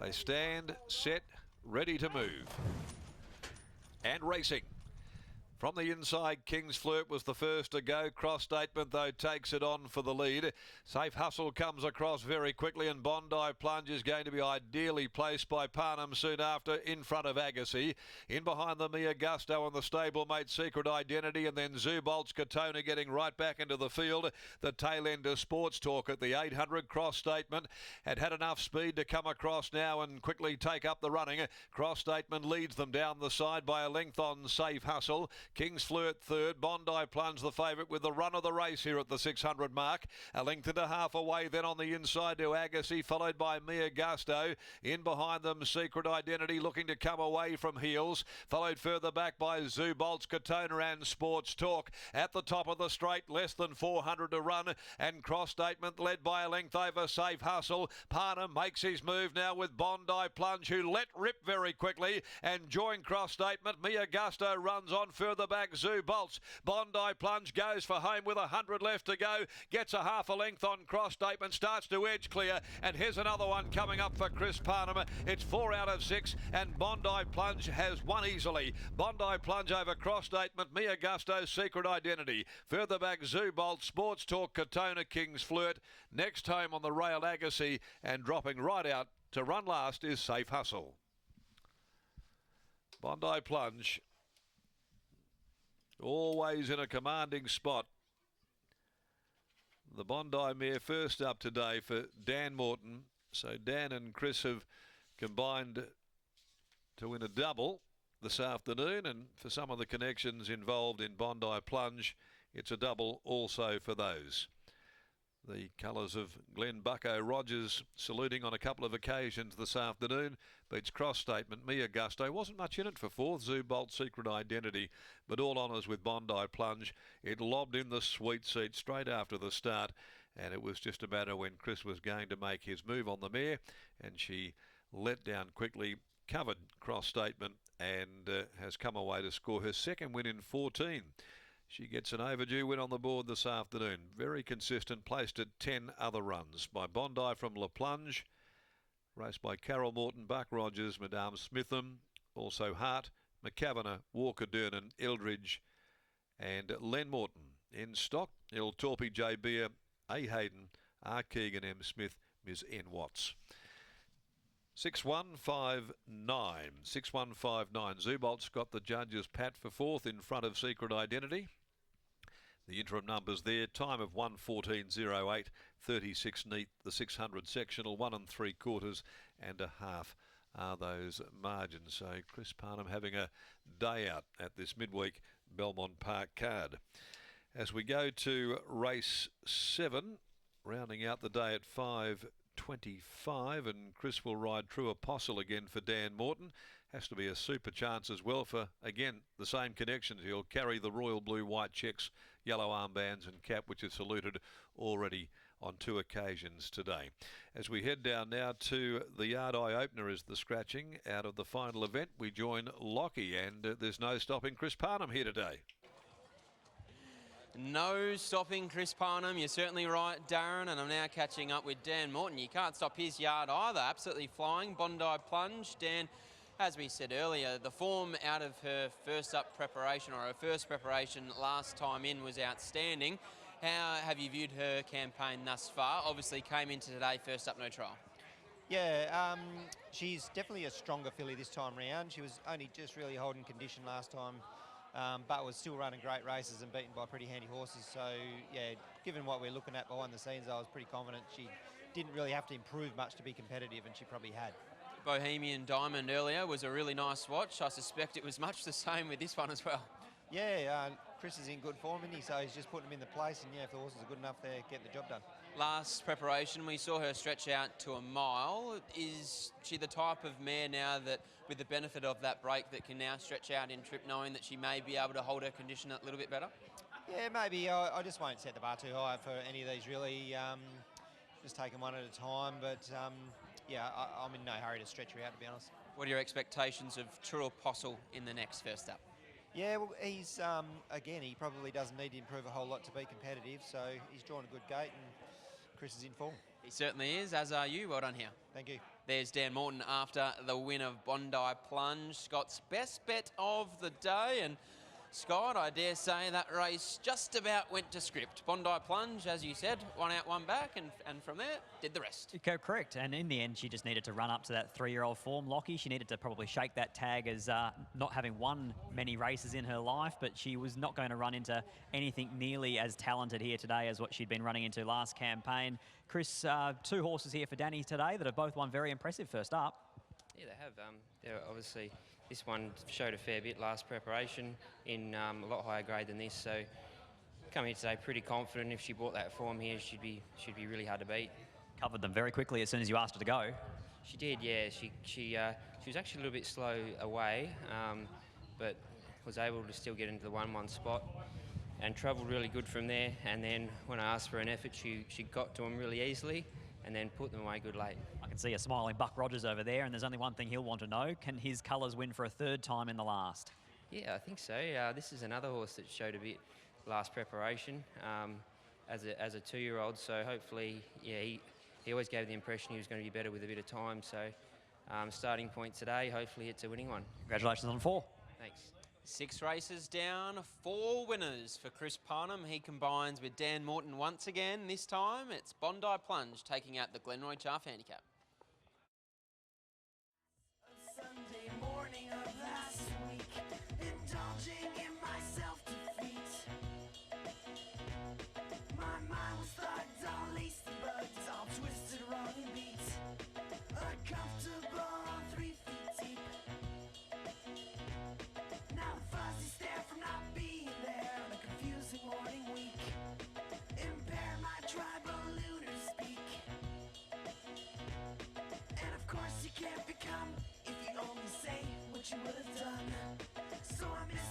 They stand, set, ready to move. And racing. From the inside, King's Flirt was the first to go. Cross Statement, though, takes it on for the lead. Safe Hustle comes across very quickly, and Bondi Plunge is going to be ideally placed by Parnham soon after, in front of Agassi. In behind them, Mia Gusto and the stablemate Secret Identity, and then Zubolt's Katona getting right back into the field. The tail end of Sports Talk at the 800. Cross Statement had enough speed to come across now and quickly take up the running. Cross Statement leads them down the side by a length on Safe Hustle. King's Flirt third. Bondi Plunge the favourite with the run of the race here at the 600 mark. A length and a half away then on the inside to Agassi, followed by Mia Gusto. In behind them, Secret Identity looking to come away from heels. Followed further back by Zubolt's Katona and Sports Talk. At the top of the straight, less than 400 to run. And Cross Statement led by a length over Safe Hustle. Parnham makes his move now with Bondi Plunge, who let rip very quickly and joined Cross Statement. Mia Gusto runs on further back. Zubolt's Bondi Plunge goes for home with 100 left to go. Gets a half a length on Cross Statement. Starts to edge clear. And here's another one coming up for Chris Parnham. It's 4 out of 6. And Bondi Plunge has won easily. Bondi Plunge over Cross Statement. Mia Gusto, Secret Identity. Further back, Zubolt, Sports Talk, Katona, King's Flirt. Next home on the rail, Agassi. And dropping right out to run last is Safe Hustle. Bondi Plunge always in a commanding spot. The Bondi mare first up today for Dan Morton. So Dan and Chris have combined to win a double this afternoon, and for some of the connections involved in Bondi Plunge, it's a double also for those. The colours of Glenn Bucko Rogers saluting on a couple of occasions this afternoon. Beats Cross Statement. Mia Gusto wasn't much in it for fourth. Zubolt, Secret Identity, but all honours with Bondi Plunge. It lobbed in the sweet seat straight after the start, and it was just a matter when Chris was going to make his move on the mare, and she let down quickly, covered Cross Statement, and has come away to score her second win in 14. She gets an overdue win on the board this afternoon. Very consistent, placed at 10 other runs by Bondi from La Plunge. Raced by Carol Morton, Buck Rogers, Madame Smitham, also Hart, McKavanagh, Walker Dernan, Eldridge and Len Morton. In stock, Il Torpy, J. Beer, A. Hayden, R. Keegan, M. Smith, Ms. N. Watts. 6159. 6159. Zubolt's got the judges pat for fourth in front of Secret Identity. The interim numbers there, time of 1:14.08, 36 neat, the 600 sectional, 1 3/4 and a half are those margins. So Chris Parnham having a day out at this midweek Belmont Park card. As we go to race 7, rounding out the day at 5:25, and Chris will ride True Apostle again for Dan Morton. Has to be a super chance as well for, again, the same connections. He'll carry the royal blue, white checks, yellow armbands and cap, which is saluted already on 2 occasions today. As we head down now to the Yard Eye Opener is the scratching out of the final event. We join Lockie, and there's no stopping Chris Parnham here today. No stopping Chris Parnham, you're certainly right, Darren, and I'm now catching up with Dan Morton. You can't stop his yard either, absolutely flying. Bondi Plunge. Dan, as we said earlier, the form out of her first up preparation, or her first preparation last time in, was outstanding. How have you viewed her campaign thus far? Obviously came into today first up, no trial. Yeah, she's definitely a stronger filly this time round. She was only just really holding condition last time, but was still running great races and beaten by pretty handy horses. So, yeah, given what we're looking at behind the scenes, I was pretty confident she didn't really have to improve much to be competitive, and she probably had. Bohemian Diamond earlier was a really nice watch. I suspect it was much the same with this one as well. Yeah, Chris is in good form, isn't he? So he's just putting them in the place, and yeah, if the horses are good enough, they get the job done. Last preparation, we saw her stretch out to a mile. Is she the type of mare now that, with the benefit of that break, that can now stretch out in trip, knowing that she may be able to hold her condition a little bit better? Yeah, maybe. I just won't set the bar too high for any of these, really. Just taking one at a time, but yeah, I'm in no hurry to stretch her out, to be honest. What are your expectations of True Apostle in the next first up? Yeah, well, he's, again, he probably doesn't need to improve a whole lot to be competitive, so he's drawn a good gate, and Chris is in form. He certainly is, as are you. Well done here. Thank you. There's Dan Morton after the win of Bondi Plunge. Scott's best bet of the day. And Scott, I dare say that race just about went to script. Bondi Plunge, as you said, one out, one back, and from there, did the rest. Correct. And in the end, she just needed to run up to that 3-year-old form, Lockie. She needed to probably shake that tag as not having won many races in her life, but she was not going to run into anything nearly as talented here today as what she'd been running into last campaign. Chris, 2 horses here for Danny today that have both won very impressive first up. Yeah, they have. They're obviously, this one showed a fair bit last preparation in a lot higher grade than this. So coming here today, pretty confident. If she brought that form here, she'd be really hard to beat. Covered them very quickly as soon as you asked her to go. She did, yeah. She was actually a little bit slow away, but was able to still get into the 1-1 spot and travelled really good from there. And then when I asked for an effort, she got to them really easily and then put them away good late. I can see a smiling Buck Rogers over there, and there's only one thing he'll want to know. Can his colours win for a 3rd time in the last? Yeah, I think so. This is another horse that showed a bit last preparation as a 2-year-old. So hopefully, yeah, he always gave the impression he was going to be better with a bit of time. So starting point today, hopefully it's a winning one. Congratulations on 4. Thanks. 6 races down, 4 winners for Chris Parnham. He combines with Dan Morton once again. This time it's Bondi Plunge taking out the Glenroy Chaff Handicap. Sunday morning of last week, indulging in my self-defeat. My mind was thugged, all laced and bugged, all twisted, wrong and beat. Uncomfortable, 3 feet deep. Now the fuzzy stare from not being there on a confusing morning week. Impair my tribal lunar speak. And of course you can't become if you only say what you would have done. So I miss